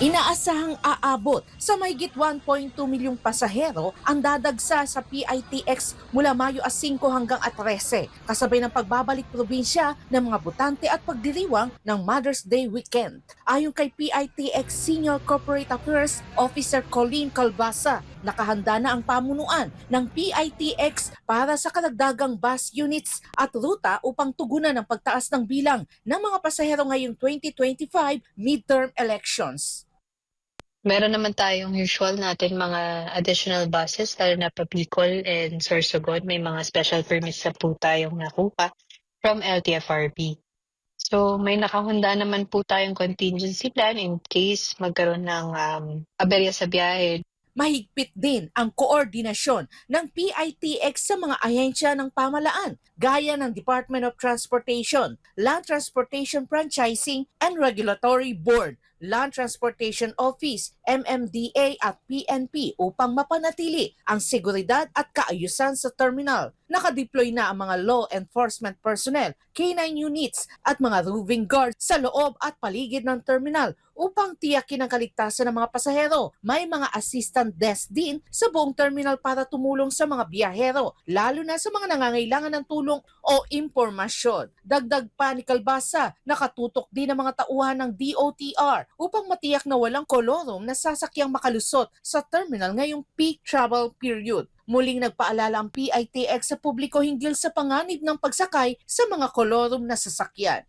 Inaasahang aabot sa mahigit 1.2 milyong pasahero ang dadagsa sa PITX mula Mayo 5 hanggang 13, kasabay ng pagbabalik probinsya ng mga botante at pagdiriwang ng Mother's Day weekend. Ayon kay PITX Senior Corporate Affairs Officer Colleen Calbasa, nakahanda na ang pamunuan ng PITX para sa karagdagang bus units at ruta upang tugunan ang pagtaas ng bilang ng mga pasahero ngayong 2025 midterm elections. Meron naman tayong usual natin mga additional buses, lalo na pa Bicol and Sorsogon. May mga special permits na po tayong nakuha from LTFRB. So may nakahanda naman po tayong contingency plan in case magkaroon ng aberya sa biyahe. Mahigpit din ang koordinasyon ng PITX sa mga ahensya ng pamalaan gaya ng Department of Transportation, Land Transportation Franchising and Regulatory Board, Land Transportation Office, MMDA at PNP upang mapanatili ang seguridad at kaayusan sa terminal. Nakadeploy na ang mga law enforcement personnel, K9 units at mga roving guards sa loob at paligid ng terminal upang tiyakin ang kaligtasan ng mga pasahero. May mga assistant desk din sa buong terminal para tumulong sa mga biyahero, lalo na sa mga nangangailangan ng tulong o impormasyon. Dagdag pa ni Calbasa, nakatutok din ang mga tauhan ng DOTR upang matiyak na walang kolorom na sasakyang makalusot sa terminal ngayong peak travel period. Muling nagpaalala ang PITX sa publiko hinggil sa panganib ng pagsakay sa mga kolorom na sasakyan.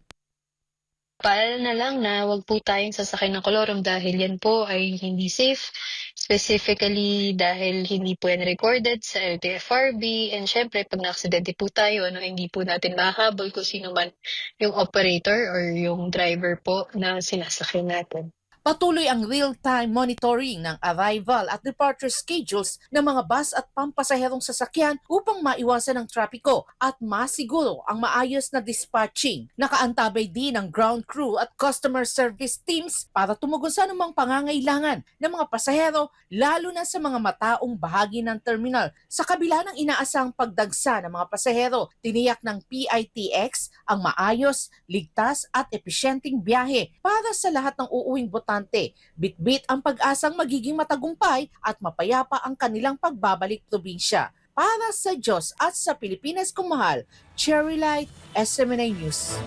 Paalala na lang na wag po tayong sasakay ng kolorom dahil yan po ay hindi safe. Specifically dahil hindi po yan recorded sa LTFRB, and syempre pag na-aksidente po tayo, hindi po natin mahabol kung sino man yung operator or yung driver po na sinasakay natin. Patuloy ang real-time monitoring ng arrival at departure schedules ng mga bus at pampasaherong sasakyan upang maiwasan ang trapiko at masiguro ang maayos na dispatching. Nakaantabay din ang ground crew at customer service teams para tumugon sa anumang pangangailangan ng mga pasahero, lalo na sa mga mataong bahagi ng terminal. Sa kabila ng inaasang pagdagsa ng mga pasahero, tiniyak ng PITX ang maayos, ligtas at epesyenteng biyahe para sa lahat ng uuwing botante. Bitbit ang pag-asang magiging matagumpay at mapayapa ang kanilang pagbabalik probinsya. Para sa Diyos at sa Pilipinas kung mahal, Cherry Light, SMNA News.